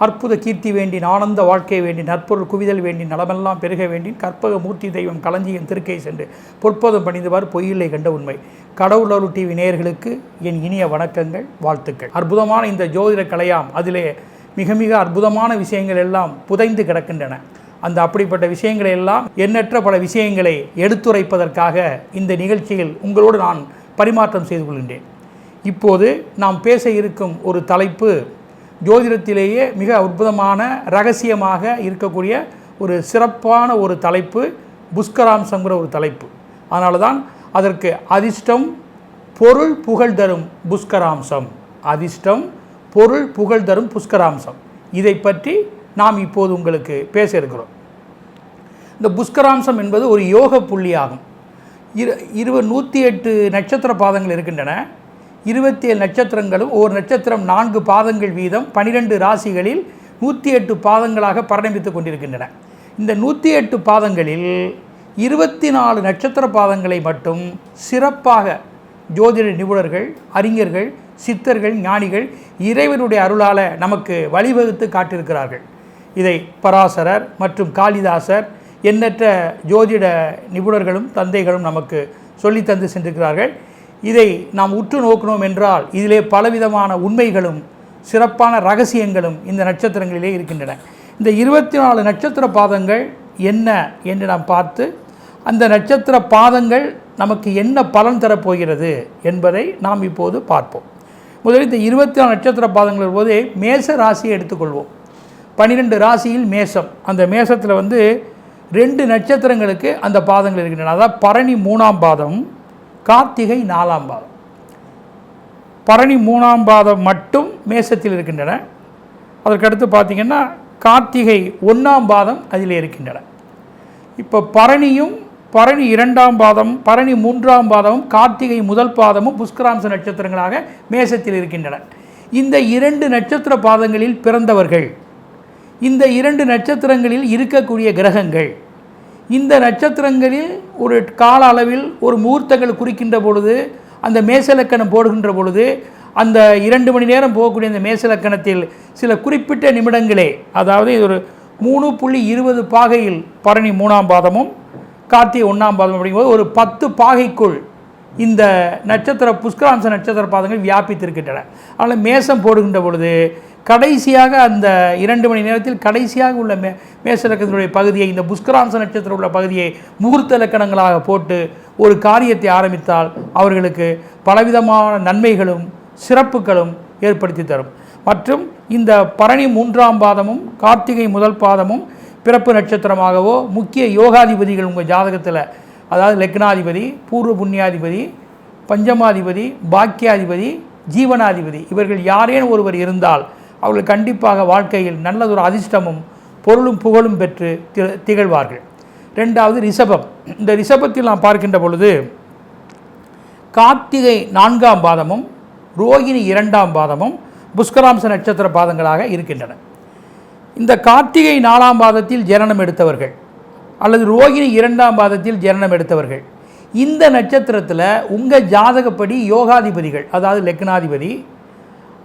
அற்புத கீர்த்தி வேண்டி ஆனந்த வாழ்க்கை வேண்டி நற்பொருள் குவிதல் வேண்டி நலமெல்லாம் பெருக வேண்டி கற்பக மூர்த்தி தெய்வம் களஞ்சியம் திருக்கை சென்று பொற்போதம் பணிந்தவாறு பொய்யில்லை கண்ட உண்மை. கடவுளருள் டிவி நேயர்களுக்கு என் இனிய வணக்கங்கள், வாழ்த்துக்கள். அற்புதமான இந்த ஜோதிட கலையாம் அதிலே மிக மிக அற்புதமான விஷயங்கள் எல்லாம் புதைந்து கிடக்கின்றன. அந்த அப்படிப்பட்ட விஷயங்களை எல்லாம் எண்ணற்ற பல விஷயங்களை எடுத்துரைப்பதற்காக இந்த நிகழ்ச்சியில் உங்களோடு நான் பரிமாற்றம் செய்து கொள்கின்றேன். இப்போது நாம் பேச இருக்கும் ஒரு தலைப்பு ஜோதிடத்திலேயே மிக அற்புதமான ரகசியமாக இருக்கக்கூடிய ஒரு சிறப்பான ஒரு தலைப்பு, புஷ்கராம்சங்கிற ஒரு தலைப்பு. அதனால தான் அதற்கு அதிர்ஷ்டம் பொருள் புகழ் தரும் புஷ்கராம்சம், அதிர்ஷ்டம் பொருள் புகழ் தரும் புஷ்கராம்சம். இதை பற்றி நாம் இப்போது உங்களுக்கு பேச இருக்கிறோம். இந்த புஷ்கராம்சம் என்பது ஒரு யோக புள்ளியாகும். 108 நட்சத்திர பாதங்கள் இருக்கின்றன. 27 நட்சத்திரங்களும் ஒவ்வொரு நட்சத்திரம் 4 பாதங்கள் வீதம் 12 ராசிகளில் 108 பாதங்களாக பரிணமித்துக் கொண்டிருக்கின்றன. இந்த 108 பாதங்களில் 24 நட்சத்திர பாதங்களை மட்டும் சிறப்பாக ஜோதிட நிபுணர்கள், அறிஞர்கள், சித்தர்கள், ஞானிகள் இறைவனுடைய அருளால் நமக்கு வழிவகுத்து காட்டியிருக்கிறார்கள். இதை பராசரர் மற்றும் காளிதாசர் எண்ணற்ற ஜோதிட நிபுணர்களும் தந்தைகளும் நமக்கு சொல்லி தந்து சென்றிருக்கிறார்கள். இதை நாம் உற்று நோக்கினோம் என்றால் இதிலே பலவிதமான உண்மைகளும் சிறப்பான ரகசியங்களும் இந்த நட்சத்திரங்களிலே இருக்கின்றன. இந்த 24 நட்சத்திர பாதங்கள் என்ன என்று நாம் பார்த்து அந்த நட்சத்திர பாதங்கள் நமக்கு என்ன பலன் தரப்போகிறது என்பதை நாம் இப்போது பார்ப்போம். முதலில் இந்த 24 நட்சத்திர பாதங்கள் போது மேச ராசியை எடுத்துக்கொள்வோம். 12 ராசியில் மேசம். அந்த மேசத்தில் 2 நட்சத்திரங்களுக்கு அந்த பாதங்கள் இருக்கின்றன. அதாவது பரணி 3ஆம் பாதம், கார்த்திகை 4ஆம் பாதம். பரணி 3ஆம் பாதம் மட்டும் மேசத்தில் இருக்கின்றன. அதற்கடுத்து பார்த்திங்கன்னா கார்த்திகை 1ஆம் பாதம் அதில் இருக்கின்றன. இப்போ பரணி 2ஆம் பாதம், பரணி 3ஆம் பாதமும், கார்த்திகை 1 பாதமும் புஷ்கராம்ச நட்சத்திரங்களாக மேசத்தில் இருக்கின்றன. இந்த 2 நட்சத்திர பாதங்களில் பிறந்தவர்கள், இந்த 2 நட்சத்திரங்களில் இருக்கக்கூடிய கிரகங்கள், இந்த நட்சத்திரங்களில் ஒரு கால அளவில் ஒரு முகூர்த்தங்கள் குறிக்கின்ற பொழுது, அந்த மேசலக்கணம் போடுகின்ற பொழுது, அந்த 2 மணி நேரம் போகக்கூடிய அந்த மேசலக்கணத்தில் சில குறிப்பிட்ட நிமிடங்களே, அதாவது ஒரு 3.20 பாகையில் பரணி 3ஆம் பாதமும் கார்த்திகை 1ஆம் பாதம் அப்படிங்கும்போது ஒரு 10 பாகைக்குள் இந்த நட்சத்திர புஷ்கராம்ச நட்சத்திர பாதங்கள் வியாபித்திருக்கின்றன. அதனால் மேசம் போடுகின்ற பொழுது கடைசியாக அந்த 2 மணி நேரத்தில் கடைசியாக உள்ள மேச லக்கணத்தினுடைய பகுதியை, இந்த புஷ்கராம்ச நட்சத்திரம் உள்ள பகுதியை முகூர்த்த லக்கணங்களாக போட்டு ஒரு காரியத்தை ஆரம்பித்தால் அவர்களுக்கு பலவிதமான நன்மைகளும் சிறப்புகளும் ஏற்படுத்தி தரும். மற்றும் இந்த பரணி 3ஆம் பாதமும் கார்த்திகை 1 பாதமும் பிறப்பு நட்சத்திரமாகவோ முக்கிய யோகாதிபதிகள் உங்கள் ஜாதகத்தில், அதாவது லக்னாதிபதி, பூர்வ புண்ணியாதிபதி, பஞ்சமாதிபதி, பாக்கியாதிபதி, ஜீவனாதிபதி இவர்கள் யாரேனும் ஒருவர் இருந்தால் அவர்கள் கண்டிப்பாக வாழ்க்கையில் நல்லதொரு அதிர்ஷ்டமும் பொருளும் புகழும் பெற்று திகழ்வார்கள். 2வது ரிஷபம். இந்த ரிஷபத்தில் நாம் பார்க்கின்ற பொழுது கார்த்திகை 4ஆம் பாதமும் ரோகிணி 2ஆம் பாதமும் புஷ்கராம்ச நட்சத்திர பாதங்களாக இருக்கின்றன. இந்த கார்த்திகை 4ஆம் பாதத்தில் ஜனனம் எடுத்தவர்கள் அல்லது ரோகிணி 2ஆம் பாதத்தில் ஜனனம் எடுத்தவர்கள், இந்த நட்சத்திரத்தில் உங்கள் ஜாதகப்படி யோகாதிபதிகள், அதாவது லக்னாதிபதி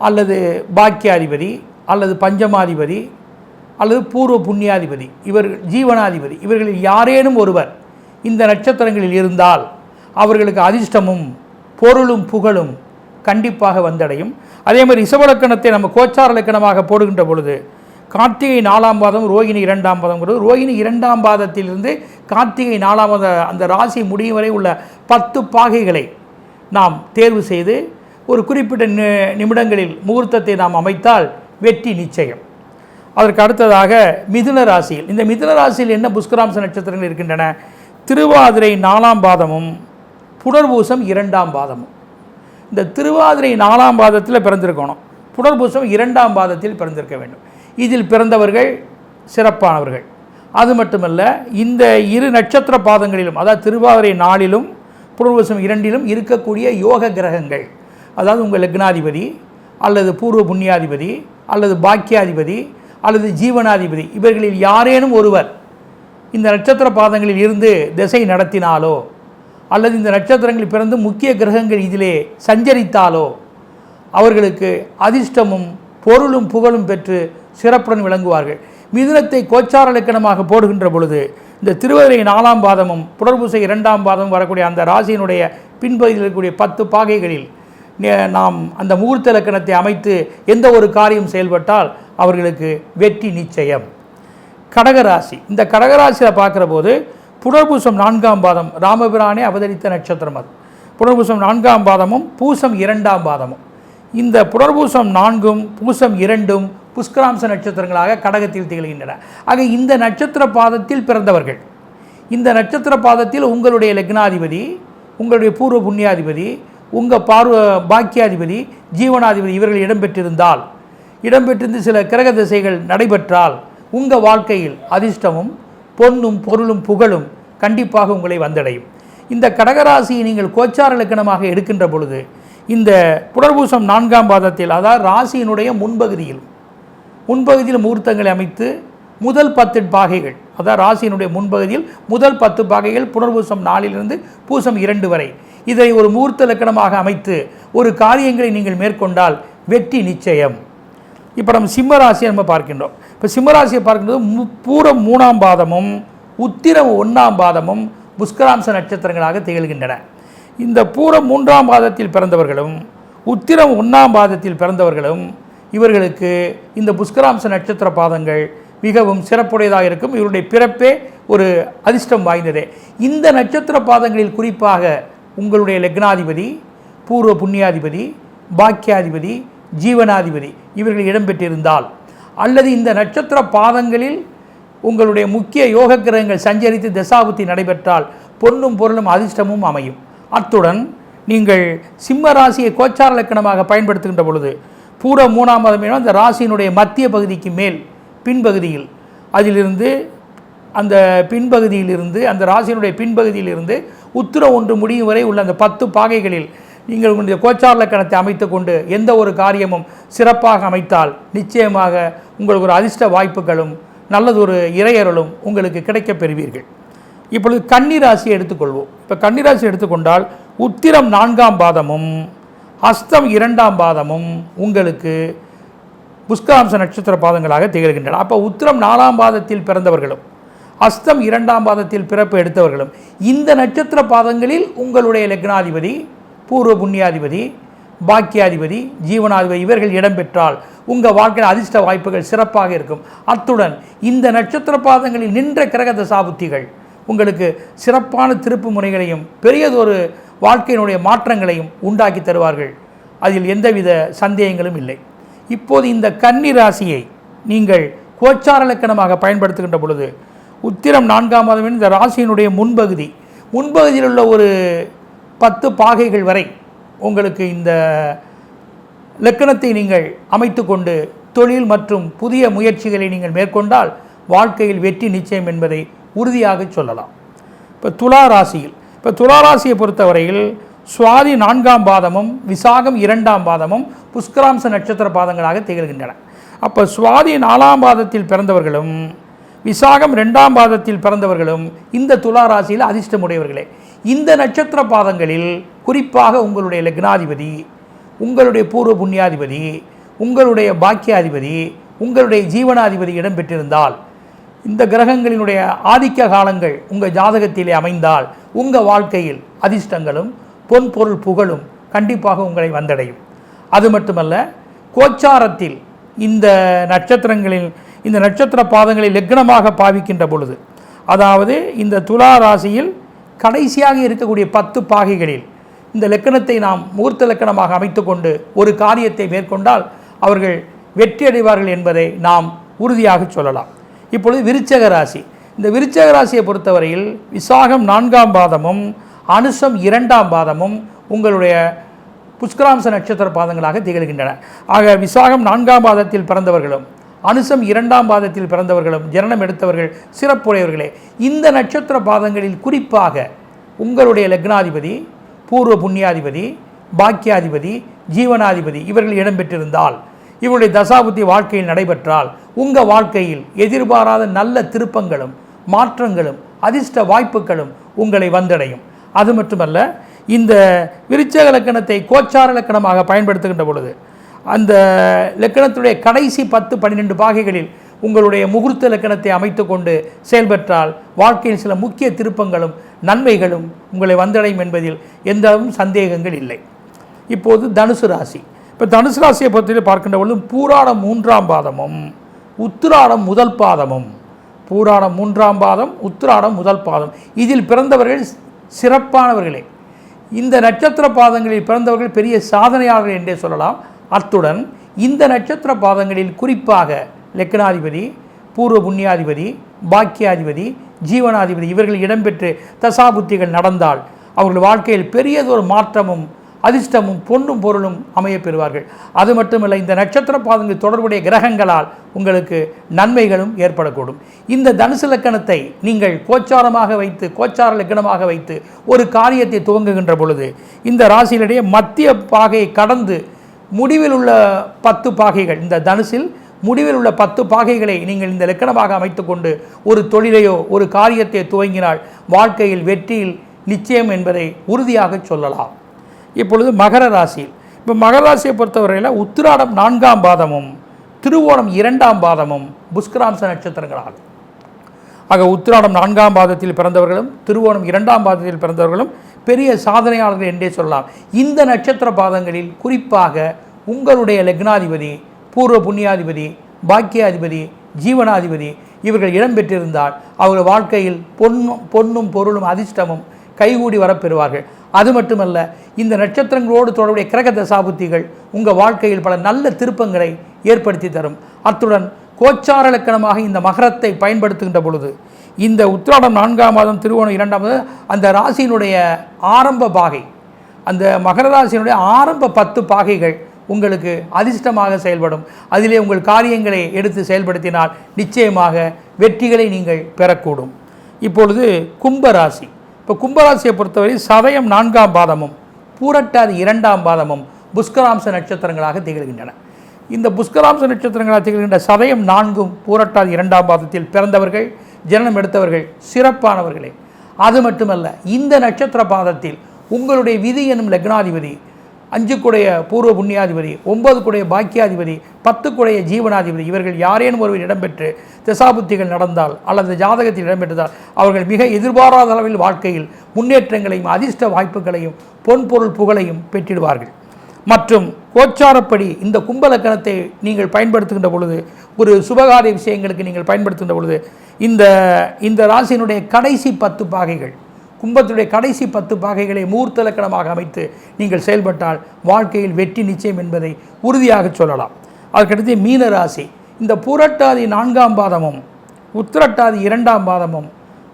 அல்லது பாக்கியாதிபதி அல்லது பஞ்சமாதிபதி அல்லது பூர்வ புண்ணியாதிபதி, இவர்கள் ஜீவனாதிபதி, இவர்களில் யாரேனும் ஒருவர் இந்த நட்சத்திரங்களில் இருந்தால் அவர்களுக்கு அதிர்ஷ்டமும் பொருளும் புகழும் கண்டிப்பாக வந்தடையும். அதே மாதிரி ரிஷபலக்கணத்தை நம்ம கோச்சார லக்கணமாக போடுகின்ற பொழுது கார்த்திகை 4ஆம் பாதம் ரோகிணி 2ஆம் பாதம்ங்கிறது, ரோகிணி 2ஆம் பாதத்திலிருந்து கார்த்திகை 4ஆம் பாத அந்த ராசி முடியும் வரை உள்ள 10 பாகைகளை நாம் தேர்வு செய்து ஒரு குறிப்பிட்ட நிமிடங்களில் முகூர்த்தத்தை நாம் அமைத்தால் வெற்றி நிச்சயம். அதற்கு அடுத்ததாக மிதுன ராசியில், இந்த மிதுன ராசியில் என்ன புஷ்கராம்ச நட்சத்திரங்கள் இருக்கின்றன? திருவாதிரை 4ஆம் பாதமும் புனர்பூசம் 2ஆம் பாதமும். இந்த திருவாதிரை 4ஆம் பாதத்தில் பிறந்திருக்கணும், புனர்பூசம் 2ஆம் பாதத்தில் பிறந்திருக்க வேண்டும். இதில் பிறந்தவர்கள் சிறப்பானவர்கள். அது மட்டுமல்ல, இந்த 2 நட்சத்திர பாதங்களிலும், அதாவது திருவாதிரை 4லும் புனர்பூசம் 2லும் இருக்கக்கூடிய யோக கிரகங்கள், அதாவது உங்கள் லக்னாதிபதி அல்லது பூர்வ புண்ணியாதிபதி அல்லது பாக்கியாதிபதி அல்லது ஜீவனாதிபதி இவர்களில் யாரேனும் ஒருவர் இந்த நட்சத்திர பாதங்களில் இருந்து திசை நடத்தினாலோ அல்லது இந்த நட்சத்திரங்களில் பிறந்து முக்கிய கிரகங்கள் இதிலே சஞ்சரித்தாலோ அவர்களுக்கு அதிர்ஷ்டமும் பொருளும் புகழும் பெற்று சிறப்புடன் விளங்குவார்கள். மிதுனத்தை கோச்சார இலக்கணமாக போடுகின்ற பொழுது இந்த திருவதிரை 4ஆம் பாதமும் புனர்பூசை 2ஆம் பாதமும் வரக்கூடிய அந்த ராசியினுடைய பின்பகுதியில் இருக்கக்கூடிய 10 பாகைகளில் நாம் அந்த முகூர்த்த இலக்கணத்தை அமைத்து எந்த ஒரு காரியம் செயல்பட்டால் அவர்களுக்கு வெற்றி நிச்சயம். கடகராசி, இந்த கடகராசியில் பார்க்குற போது புனர்பூசம் 4ஆம் பாதம் ராமபிரானே அவதரித்த நட்சத்திரம். அது புனர்பூசம் 4ஆம் பாதமும் பூசம் 2ஆம் பாதமும், இந்த புனர்பூசம் 4ம் பூசம் 2ம் புஷ்கராம்ச நட்சத்திரங்களாக கடகத்தில் திகழ்கின்றன. ஆக இந்த நட்சத்திர பாதத்தில் பிறந்தவர்கள், இந்த நட்சத்திர பாதத்தில் உங்களுடைய லக்னாதிபதி, உங்களுடைய பூர்வ புண்ணியாதிபதி, உங்கள் பாக்கியாதிபதி, ஜீவனாதிபதி இவர்கள் இடம்பெற்றிருந்து சில கிரக திசைகள் நடைபெற்றால் உங்கள் வாழ்க்கையில் அதிர்ஷ்டமும் பொன்னும் பொருளும் புகழும் கண்டிப்பாக உங்களை வந்தடையும். இந்த கடகராசியை நீங்கள் கோச்சார இலக்கணமாக எடுக்கின்ற பொழுது இந்த புனர்பூசம் 4ஆம் பாதத்தில், அதாவது ராசியினுடைய முன்பகுதியில் முகூர்த்தங்களை அமைத்து முதல் 10 பாகைகள், அதாவது ராசியினுடைய முன்பகுதியில் முதல் 10 பாகைகள் புனர்பூசம் 4லிருந்து பூசம் 2 வரை, இதை ஒரு முகூர்த்த இலக்கணமாக அமைத்து ஒரு காரியங்களை நீங்கள் மேற்கொண்டால் வெற்றி நிச்சயம். இப்போ நம்ம சிம்மராசியை நம்ம பார்க்கின்றோம். இப்போ சிம்மராசியை பார்க்கின்றது பூரம் 3ஆம் பாதமும் உத்திரம் 1ஆம் பாதமும் புஷ்கராம்ச நட்சத்திரங்களாக திகழ்கின்றன. இந்த பூரம் 3ஆம் பாதத்தில் பிறந்தவர்களும் உத்திரம் 1ஆம் பாதத்தில் பிறந்தவர்களும் இவர்களுக்கு இந்த புஷ்கராம்ச நட்சத்திர பாதங்கள் மிகவும் சிறப்புடையதாக இருக்கும். இவருடைய பிறப்பே ஒரு அதிர்ஷ்டம் வாய்ந்ததே. இந்த நட்சத்திர பாதங்களில் குறிப்பாக உங்களுடைய லக்னாதிபதி, பூர்வ புண்ணியாதிபதி, பாக்கியாதிபதி, ஜீவனாதிபதி இவர்கள் இடம்பெற்றிருந்தால், அல்லது இந்த நட்சத்திர பாதங்களில் உங்களுடைய முக்கிய யோக கிரகங்கள் சஞ்சரித்து தசாபுத்தி நடைபெற்றால் பொன்னும் பொருளும் அதிர்ஷ்டமும் அமையும். அத்துடன் நீங்கள் சிம்ம ராசியை கோச்சார இலக்கணமாக பயன்படுத்துகின்ற பொழுது பூர 3ஆம் பாதம் எனும் அந்த ராசியினுடைய மத்திய பகுதிக்கு மேல் பின்பகுதியில், அதிலிருந்து அந்த பின்பகுதியிலிருந்து அந்த ராசியினுடைய பின்பகுதியிலிருந்து உத்திரம் 1 முடியும் வரை உள்ள அந்த 10 பாகைகளில் நீங்கள் உங்களுடைய கோச்சார இலக்கணத்தை அமைத்து கொண்டு எந்த ஒரு காரியமும் சிறப்பாக அமைத்தால் நிச்சயமாக உங்களுக்கு ஒரு அதிர்ஷ்ட வாய்ப்புகளும் நல்லதொரு இறையருளும் உங்களுக்கு கிடைக்கப் பெறுவீர்கள். இப்பொழுது கன்னிராசியை எடுத்துக்கொள்வோம். இப்போ கன்னிராசி எடுத்துக்கொண்டால் உத்திரம் 4ஆம் பாதமும் அஸ்தம் 2ஆம் பாதமும் உங்களுக்கு புஷ்கராம்ச நட்சத்திர பாதங்களாக திகழ்கின்றன. அப்போ உத்திரம் 4ஆம் பாதத்தில் பிறந்தவர்களும் அஸ்தம் 2ஆம் பாதத்தில் பிறப்பு எடுத்தவர்களும் இந்த நட்சத்திர பாதங்களில் உங்களுடைய லக்னாதிபதி, பூர்வ புண்ணியாதிபதி, பாக்கியாதிபதி, ஜீவனாதிபதி இவர்கள் இடம்பெற்றால் உங்கள் வாழ்க்கையில் அதிர்ஷ்ட வாய்ப்புகள் சிறப்பாக இருக்கும். அத்துடன் இந்த நட்சத்திர பாதங்களில் நின்ற கிரக தசாபுத்திகள் உங்களுக்கு சிறப்பான திருப்பு முனைகளையும் பெரியதொரு வாழ்க்கையினுடைய மாற்றங்களையும் உண்டாக்கி தருவார்கள். அதில் எந்தவித சந்தேகங்களும் இல்லை. இப்போது இந்த கன்னி ராசியை நீங்கள் கோச்சார இலக்கணமாக பயன்படுத்துகின்ற பொழுது உத்திரம் 4ஆம் பாதம் இந்த ராசியினுடைய முன்பகுதியில் உள்ள ஒரு 10 பாகைகள் வரை உங்களுக்கு இந்த இலக்கணத்தை நீங்கள் அமைத்து கொண்டு தொழில் மற்றும் புதிய முயற்சிகளை நீங்கள் மேற்கொண்டால் வாழ்க்கையில் வெற்றி நிச்சயம் என்பதை உறுதியாக சொல்லலாம். இப்போ துளாராசியை பொறுத்தவரையில் சுவாதி 4ஆம் பாதமும் விசாகம் 2ஆம் பாதமும் புஷ்கராம்ச நட்சத்திர பாதங்களாக திகழ்கின்றன. அப்போ சுவாதி 4ஆம் பாதத்தில் பிறந்தவர்களும் விசாகம் 2ஆம் பாதத்தில் பிறந்தவர்களும் இந்த துளாராசியில் அதிர்ஷ்டமுடையவர்களே. இந்த நட்சத்திர பாதங்களில் குறிப்பாக உங்களுடைய லக்னாதிபதி, உங்களுடைய பூர்வ புண்ணியாதிபதி, உங்களுடைய பாக்கியாதிபதி, உங்களுடைய ஜீவனாதிபதி இடம்பெற்றிருந்தால், இந்த கிரகங்களினுடைய ஆதிக்க காலங்கள் உங்கள் ஜாதகத்திலே அமைந்தால் உங்கள் வாழ்க்கையில் அதிர்ஷ்டங்களும் பொன் பொருள் புகழும் கண்டிப்பாக உங்களை வந்தடையும். அது மட்டுமல்ல, கோச்சாரத்தில் இந்த நட்சத்திர பாதங்களை லக்னமாக பாவிக்கின்ற பொழுது, அதாவது இந்த துலா ராசியில் கடைசியாக இருக்கக்கூடிய 10 பாகைகளில் இந்த லக்கணத்தை நாம் முகூர்த்த லக்கணமாக அமைத்து கொண்டு ஒரு காரியத்தை மேற்கொண்டால் அவர்கள் வெற்றி அடைவார்கள் என்பதை நாம் உறுதியாக சொல்லலாம். இப்பொழுது விருச்சக ராசி. இந்த விருச்சக ராசியை பொறுத்தவரையில் விசாகம் 4ஆம் பாதமும் அனுசம் 2ஆம் பாதமும் உங்களுடைய புஷ்கராம்ச நட்சத்திர பாதங்களாக திகழ்கின்றன. ஆக விசாகம் 4ஆம் பாதத்தில் பிறந்தவர்களும் அனுசம் 2ஆம் பாதத்தில் பிறந்தவர்களும் ஜனனம் எடுத்தவர்கள் சிறப்புடையவர்களே. இந்த நட்சத்திர பாதங்களில் குறிப்பாக உங்களுடைய லக்னாதிபதி, பூர்வ புண்ணியாதிபதி, பாக்கியாதிபதி, ஜீவனாதிபதி இவர்கள் இடம்பெற்றிருந்தால், இவருடைய தசாபுத்தி வாழ்க்கையில் நடைபெற்றால் உங்கள் வாழ்க்கையில் எதிர்பாராத நல்ல திருப்பங்களும் மாற்றங்களும் அதிர்ஷ்ட வாய்ப்புகளும் உங்களை வந்தடையும். அது மட்டுமல்ல, இந்த விருச்சக லக்கணத்தை கோச்சார லக்கணமாக பயன்படுத்துகின்ற பொழுது, அந்த லக்கணத்துடைய கடைசி 10-12 பாகைகளில் உங்களுடைய முகூர்த்த லக்கணத்தை அமைத்து கொண்டு செயல்பற்றால் வாழ்க்கையில் சில முக்கிய திருப்பங்களும் நன்மைகளும் உங்களை வந்தடையும் என்பதில் எந்த சந்தேகங்கள் இல்லை. இப்போது தனுசு ராசி. இப்போ தனுசு ராசியை பொறுத்தவரை பார்க்கின்ற பொழுது பூராடம் 3ஆம் பாதமும் உத்திராடம் முதல் பாதமும், பூராடம் 3ஆம் பாதம் உத்திராடம் முதல் பாதம், இதில் பிறந்தவர்கள் சிறப்பானவர்களே. இந்த நட்சத்திர பாதங்களில் பிறந்தவர்கள் பெரிய சாதனையாளர்கள் என்றே சொல்லலாம். அத்துடன் இந்த நட்சத்திர பாதங்களில் குறிப்பாக லக்னாதிபதி, பூர்வ புண்ணியாதிபதி, பாக்கியாதிபதி, ஜீவனாதிபதி இவர்கள் இடம்பெற்று தசாபுத்திகள் நடந்தால் அவர்கள் வாழ்க்கையில் பெரியதொரு மாற்றமும் அதிர்ஷ்டமும் பொன்னும் பொருளும் அமைய பெறுவார்கள். அது மட்டுமல்ல, இந்த நட்சத்திர பாதங்கள் தொடர்புடைய கிரகங்களால் உங்களுக்கு நன்மைகளும் ஏற்படக்கூடும். இந்த தனுசு லக்கணத்தை நீங்கள் கோச்சாரமாக வைத்து, கோச்சார லக்கணமாக வைத்து ஒரு காரியத்தை துவங்குகின்ற பொழுது இந்த ராசியினுடைய மத்திய பாகையை கடந்து முடிவில் உள்ள 10 பாகைகள், இந்த தனுசில் முடிவில் உள்ள 10 பாகைகளை நீங்கள் இந்த லக்கணமாக அமைத்து கொண்டு ஒரு தொழிலையோ ஒரு காரியத்தை துவங்கினால் வாழ்க்கையில் வெற்றியில் நிச்சயம் என்பதை உறுதியாக சொல்லலாம். இப்பொழுது மகர ராசி. இப்போ மகர ராசியை பொறுத்தவரையில் உத்திராடம் 4ஆம் பாதமும் திருவோணம் 2ஆம் பாதமும் புஷ்கராம்ச நட்சத்திரங்களாகும். ஆக உத்திராடம் 4ஆம் பாதத்தில் பிறந்தவர்களும் திருவோணம் 2ஆம் பாதத்தில் பிறந்தவர்களும் பெரிய சாதனையாளர்கள் என்றே சொல்லலாம். இந்த நட்சத்திர பாதங்களில் குறிப்பாக உங்களுடைய லக்னாதிபதி, பூர்வ புண்ணியாதிபதி, பாக்கியாதிபதி, ஜீவனாதிபதி இவர்கள் இடம்பெற்றிருந்தால் அவர்கள் வாழ்க்கையில் பொன்னும் பொருளும் அதிர்ஷ்டமும் கைகூடி வரப்பெறுவார்கள். அது மட்டுமல்ல, இந்த நட்சத்திரங்களோடு தொடர்புடைய கிரக தசாபுத்திகள் உங்கள் வாழ்க்கையில் பல நல்ல திருப்பங்களை ஏற்படுத்தி தரும். அத்துடன் கோச்சார லக்கணமாக இந்த மகரத்தை பயன்படுத்துகின்ற பொழுது இந்த உத்திராடம் 4ஆம் மாதம் திருவோணம் 2ஆம் மாதம் அந்த ராசியினுடைய ஆரம்ப பாகை, அந்த மகர ராசியினுடைய ஆரம்ப 10 பாகைகள் உங்களுக்கு அதிர்ஷ்டமாக செயல்படும். அதிலே உங்கள் காரியங்களை எடுத்து செயல்படுத்தினால் நிச்சயமாக வெற்றிகளை நீங்கள் பெறக்கூடும். இப்பொழுது கும்பராசி. இப்போ கும்பராசியை பொறுத்தவரை சதயம் 4ஆம் பாதமும் பூரட்டாதி 2ஆம் பாதமும் புஷ்கராம்ச நட்சத்திரங்களாக திகழ்கின்றன. இந்த புஷ்கராம்ச நட்சத்திரங்களாக திகழ்கின்ற சதயம் 4ம் பூரட்டாதி 2ஆம் பாதத்தில் பிறந்தவர்கள், ஜனனம் எடுத்தவர்கள் சிறப்பானவர்களே. அது மட்டுமல்ல, இந்த நட்சத்திர பாதத்தில் உங்களுடைய விதி எனும் லக்னாதிபதி, 5 பூர்வ புண்ணியாதிபதி, 9 பாக்கியாதிபதி, 10 ஜீவனாதிபதி இவர்கள் யாரேனும் ஒருவர் இடம்பெற்று தசாபுத்திகள் நடந்தால் அல்லது ஜாதகத்தில் இடம்பெற்றதால் அவர்கள் மிக எதிர்பாராத அளவில் வாழ்க்கையில் முன்னேற்றங்களையும் அதிர்ஷ்ட வாய்ப்புகளையும் பொன்பொருள் புகழையும் பெற்றிடுவார்கள். மற்றும் கோச்சாரப்படி இந்த கும்ப லக்கணத்தை நீங்கள் பயன்படுத்துகின்ற பொழுது, ஒரு சுபகாரிய விஷயங்களுக்கு நீங்கள் பயன்படுத்துகின்ற பொழுது இந்த ராசியினுடைய கடைசி 10 பாகைகள், கும்பத்துடைய கடைசி 10 பாகைகளை முகூர்த்த லக்கணமாக அமைத்து நீங்கள் செயல்பட்டால் வாழ்க்கையில் வெற்றி நிச்சயம் என்பதை உறுதியாக சொல்லலாம். அதுக்கடுத்து மீன ராசி. இந்த பூரட்டாதி 4ஆம் பாதமும் உத்திரட்டாதி 2ஆம் பாதமும்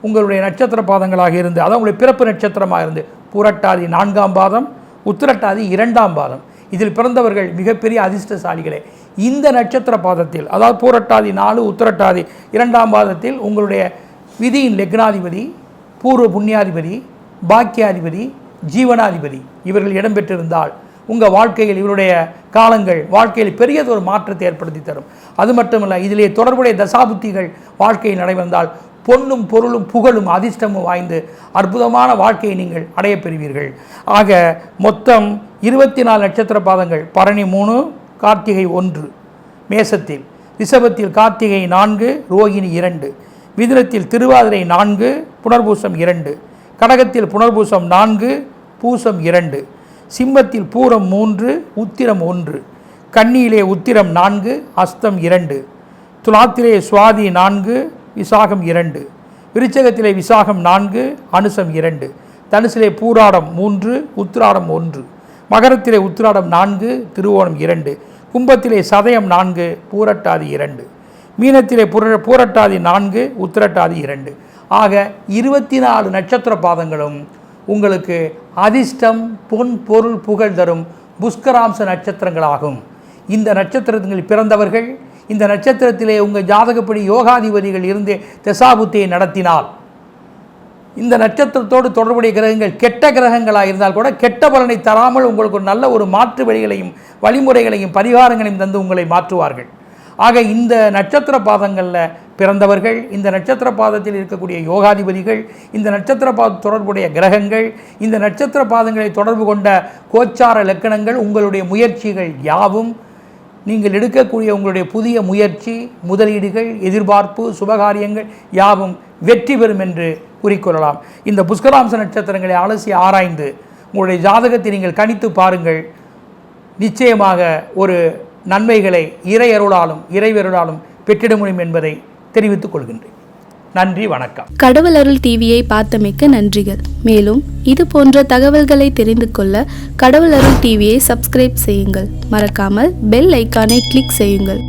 உங்களுடைய நட்சத்திர பாதங்களாக இருந்து, அதாவது உங்களுடைய பிறப்பு நட்சத்திரமாக இருந்து பூரட்டாதி 4ஆம் பாதம், உத்திரட்டாதி 2ஆம் பாதம் இதில் பிறந்தவர்கள் மிகப்பெரிய அதிர்ஷ்டசாலிகளே. இந்த நட்சத்திர பாதத்தில், அதாவது பூரட்டாதி 4, உத்திரட்டாதி 2ஆம் பாதத்தில் உங்களுடைய விதியின் லக்னாதிபதி, பூர்வ புண்ணியாதிபதி, பாக்கியாதிபதி, ஜீவனாதிபதி இவர்கள் இடம்பெற்றிருந்தால் உங்கள் வாழ்க்கையில் இவருடைய காலங்கள் வாழ்க்கையில் பெரியதொரு மாற்றத்தை ஏற்படுத்தி தரும். அது மட்டுமல்ல, இதிலே தொடர்புடைய தசாபுத்திகள் வாழ்க்கையில் நடைபெற்றால் பொன்னும் பொருளும் புகழும் அதிர்ஷ்டமும் வாய்ந்து அற்புதமான வாழ்க்கையை நீங்கள் அடைய பெறுவீர்கள். ஆக மொத்தம் 24 நட்சத்திர பாதங்கள். பரணி 3, கார்த்திகை 1 மேசத்தில், ரிஷபத்தில் கார்த்திகை 4, ரோகிணி 2, மிதுனத்தில் திருவாதிரை 4, புனர்பூசம் 2, கடகத்தில் புனர்பூசம் 4, பூசம் 2, சிம்மத்தில் பூரம் 3, உத்திரம் 1, கன்னியிலே உத்திரம் 4, அஸ்தம் 2, துலாத்திலே சுவாதி 4, விசாகம் 2, விருச்சகத்திலே விசாகம் 4, அனுசம் 2, தனுசிலே பூராடம் 3, உத்திராடம் 1, மகரத்திலே உத்திராடம் 4, திருவோணம் 2, கும்பத்திலே சதயம் 4, பூரட்டாதி 2, மீனத்திலே பூரட்டாதி 4, உத்திரட்டாதி 2. ஆக 24 நட்சத்திர பாதங்களும் உங்களுக்கு அதிர்ஷ்டம், பொன், பொருள், புகழ் தரும் புஷ்கராம்ச நட்சத்திரங்களாகும். இந்த நட்சத்திரத்தில் பிறந்தவர்கள், இந்த நட்சத்திரத்திலே உங்கள் ஜாதகப்படி யோகாதிபதிகள் இருந்து தசாபுத்தியை நடத்தினால், இந்த நட்சத்திரத்தோடு தொடர்புடைய கிரகங்கள் கெட்ட கிரகங்களாக இருந்தால் கூட கெட்ட பலனை தராமல் உங்களுக்கு ஒரு நல்ல ஒரு மாற்று வழிகளையும் வழிமுறைகளையும் பரிகாரங்களையும் தந்து உங்களை மாற்றுவார்கள். ஆக இந்த நட்சத்திர பாதங்களில் பிறந்தவர்கள், இந்த நட்சத்திர பாதத்தில் இருக்கக்கூடிய யோகாதிபதிகள், இந்த நட்சத்திர பாத தொடர்புடைய கிரகங்கள், இந்த நட்சத்திர பாதங்களை தொடர்பு கொண்ட கோச்சார லக்கணங்கள், உங்களுடைய முயற்சிகள் யாவும் நீங்கள் எடுக்கக்கூடிய உங்களுடைய புதிய முயற்சி, முதலீடுகள், எதிர்பார்ப்பு, சுபகாரியங்கள் யாவும் வெற்றி பெறும் என்று கூறிக்கொள்ளலாம். இந்த புஷ்கராம்ச நட்சத்திரங்களை அலசி ஆராய்ந்து உங்களுடைய ஜாதகத்தை நீங்கள் கணித்து பாருங்கள். நிச்சயமாக ஒரு நன்மைகளை இறைவருளாலும் பெற்றிட முடியும் என்பதை தெரிவித்துக் கொள்கின்றேன். நன்றி, வணக்கம். கடவுள் அருள் டிவியை பார்த்தமைக்க நன்றிகள். மேலும் இது போன்ற தகவல்களை தெரிந்து கொள்ள கடவுள் அருள் டிவியை சப்ஸ்கிரைப் செய்யுங்கள். மறக்காமல் பெல் ஐக்கானை கிளிக் செய்யுங்கள்.